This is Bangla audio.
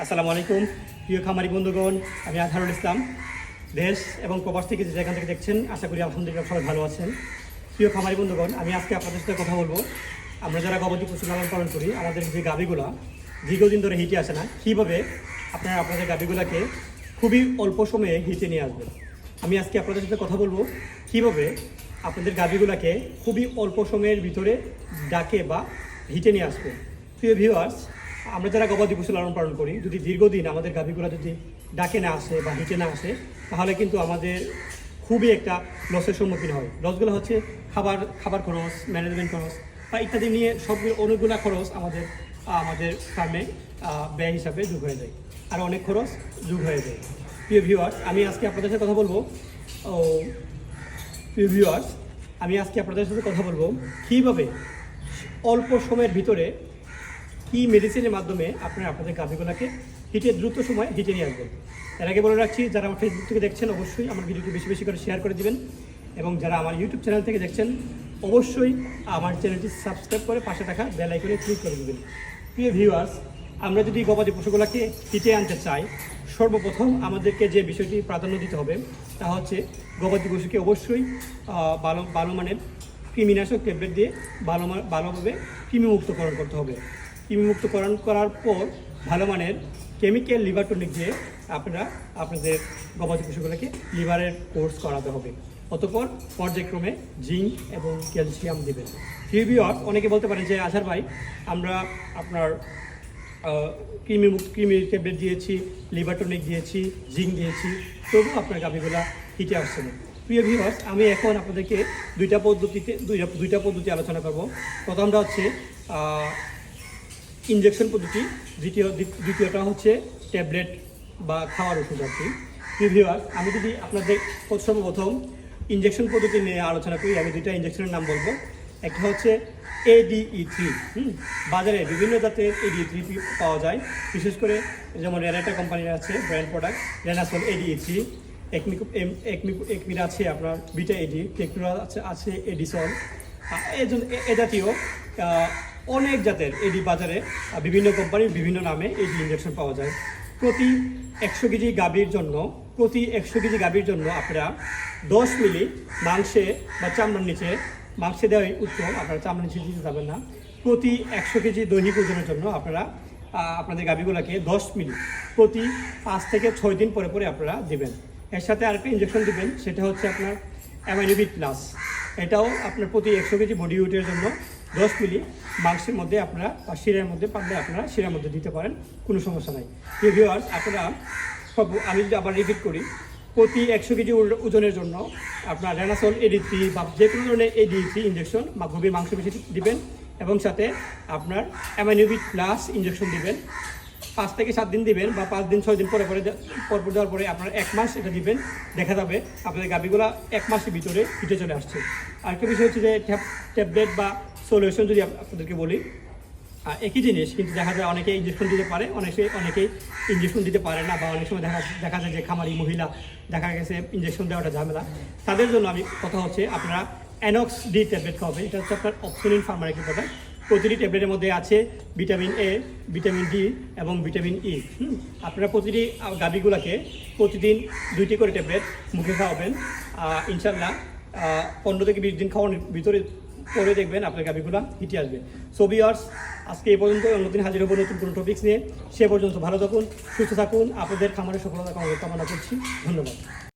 আসসালামু আলাইকুম প্রিয় খামারি বন্ধুগণ, আমি আজহারুল ইসলাম। দেশ এবং প্রবাস থেকে যে যেখান থেকে দেখছেন, আশা করি আলহামদুলিল্লাহ সবাই ভালো আছেন। প্রিয় খামারি বন্ধুগণ, আমি আজকে আপনাদের সাথে কথা বলবো, আমরা যারা গবাদি পশু লালন পালন করি, আমাদের যে গাভীগুলো দীর্ঘদিন ধরে হিটে আসে না, কীভাবে আপনারা আপনাদের গাভীগুলোকে খুবই অল্প সময়ে হিটে নিয়ে আসবেন। আমি আজকে আপনাদের সাথে কথা বলবো কীভাবে আপনাদের গাভীগুলোকে খুবই অল্প সময়ের ভিতরে ডাকে বা হিটে নিয়ে আসবে। প্রিয় ভিউয়ার্স, আমরা যারা গবাদি পশু লালন পালন করি, যদি দীর্ঘদিন আমাদের গাভীগুলো যদি ডাকে না আসে বা হিটে না আসে, তাহলে কিন্তু আমাদের খুবই একটা লসের সম্মুখীন হয়। লসগুলো হচ্ছে খাবার খরচ, ম্যানেজমেন্ট খরচ বা ইত্যাদি নিয়ে সবগুলো অনেকগুলো খরচ আমাদের ফার্মে ব্যয় হিসাবে যোগ হয়ে যায়, আর অনেক খরচ যোগ হয়ে যায়। প্রিয় ভিউয়ার্স, আমি আজকে আপনাদের সাথে কথা বলবো কীভাবে অল্প সময়ের ভিতরে কি মেডিসিনের মাধ্যমে আপনারা আপনাদের গাভীগুলোকে দ্রুত সময় হিটে নিয়ে আসবেন। এর আগে বলে রাখছি, যারা আমার ফেসবুক থেকে দেখছেন অবশ্যই আমার ভিডিওটি বেশি বেশি করে শেয়ার করে দিবেন, এবং যারা আমার ইউটিউব চ্যানেল থেকে দেখছেন অবশ্যই আমার চ্যানেলটি সাবস্ক্রাইব করে পাশে থাকা বেল আইকনে ক্লিক করে দেবেন। প্রিয় ভিউয়ার্স, আমরা যদি গবাদি পশুগুলোকে হিটে আনতে চাই, সর্বপ্রথম আমাদেরকে যে বিষয়টি প্রাধান্য দিতে হবে তা হচ্ছে গবাদি পশুকে অবশ্যই ভালো মানের কৃমিনাশক ট্যাবলেট দিয়ে ভালোভাবে কৃমিমুক্তকরণ করতে হবে। কৃমিমুক্তকরণ করার পর ভালো মানের কেমিক্যাল লিভার টনিক দিয়ে আপনারা আপনাদের গবাদি পশুগুলোকে লিভারের কোর্স করাতে হবে। অতঃপর পর্যায়ক্রমে জিঙ্ক এবং ক্যালসিয়াম দেবেন। ভিউয়ার্স, অনেকে বলতে পারেন যে আজহার ভাই, আমরা আপনার কৃমি ট্যাবলেট দিয়েছি, লিভার টনিক দিয়েছি, জিঙ্ক দিয়েছি, তবুও আপনার গাভীগুলা হিটে আসছে না। প্রিয় ভিউয়ার্স, আমি এখন আপনাদেরকে দুইটা পদ্ধতি আলোচনা করব। প্রথমটা হচ্ছে ইনজেকশন পদ্ধতি, দ্বিতীয়টা হচ্ছে ট্যাবলেট বা খাওয়ার ওষুধ আর কি। ভিউয়ার্স, আমি যদি আপনাদের সর্বপ্রথম ইনজেকশন পদ্ধতি নিয়ে আলোচনা করি, আমি দুইটা ইনজেকশনের নাম বলবো। একটা হচ্ছে ADE3। বাজারে বিভিন্ন জাতের ADE3 পাওয়া যায়, বিশেষ করে যেমন রেনাটা কোম্পানির আছে ব্র্যান্ড প্রোডাক্ট, রেনাসল ADE3, একমির আছে আপনার বিটা এডি, টেকনোরা আছে এডিসল। এ জাতীয় অনেক জাতের এডি বাজারে বিভিন্ন কোম্পানির বিভিন্ন নামে এডি ইনজেকশন পাওয়া যায়। প্রতি 100 কেজি গাভীর জন্য আপনারা 10 মিলি মাংসে বা চামড়ার নিচে, মাংসে দেওয়াই উত্তম, আপনারা চামড়ার নিচে দিতে যাবেন না। প্রতি 100 কেজি দৈনিক ওজনের জন্য আপনারা আপনাদের গাভীগুলোকে 10 মিলি প্রতি 5 থেকে 6 দিন পরে পরে আপনারা দেবেন। এর সাথে আরেকটা ইনজেকশন দেবেন, সেটা হচ্ছে আপনার অ্যামাইনোভিট প্লাস। এটাও আপনার প্রতি 100 কেজি বডি ওয়েটের জন্য 10 মিলি মাংসের মধ্যে আপনারা বা শিরার মধ্যে পারলে আপনারা শিরার মধ্যে দিতে পারেন, কোনো সমস্যা নাই। ভিউয়ার্স, আপনারা আমি যদি আবার রিপিট করি, প্রতি 100 কেজি ওজনের জন্য আপনার রেনাসল AD3 বা যে কোনো ধরনের AD3 ইনজেকশন বা গভীর মাংস বেশি দিবেন, এবং সাথে আপনার অ্যামাইনোভিট প্লাস ইনজেকশন দিবেন। 5 থেকে 7 দিন দিবেন, বা 5 দিন 6 দিন পরে দেওয়ার পরে আপনার 1 মাস এটা দিবেন। দেখা যাবে আপনাদের গাভীগুলো 1 মাসের ভিতরে হিটে চলে আসছে। আরেকটা বিষয় হচ্ছে যে ট্যাবলেট বা সলিউশন যদি আপনাদেরকে বলি, একই জিনিস, কিন্তু দেখা যায় অনেকে ইনজেকশন দিতে পারে, অনেকেই ইনজেকশন দিতে পারে না, বা অনেক সময় দেখা যায় যে খামারি মহিলা দেখা গেছে ইনজেকশন দেওয়াটা ঝামেলা। তাদের জন্য আমি কথা হচ্ছে আপনারা অ্যানক্স ডি ট্যাবলেট খাওয়াবে। এটা হচ্ছে আপনার অপশনিন ফার্মার প্রোডাক্ট। প্রতিটি ট্যাবলেটের মধ্যে আছে ভিটামিন A, ভিটামিন D এবং ভিটামিন E। আপনারা প্রতিটি গাভীগুলোকে প্রতিদিন 2টি করে ট্যাবলেট মুখে খাওয়াবেন। ইনশাল্লাহ 15 থেকে 20 দিন খাওয়ানোর ভিতরে পরে দেখবেন আপনার গাভীগুলো হিটে আসবে। সো ভিউয়ার্স, আজকে এই পর্যন্ত। অন্যদিন হাজির হবো নতুন কোনো টপিক্স নিয়ে। সে পর্যন্ত ভালো থাকুন, সুস্থ থাকুন, আপনাদের খামারের সফলতা কামনা করছি। ধন্যবাদ।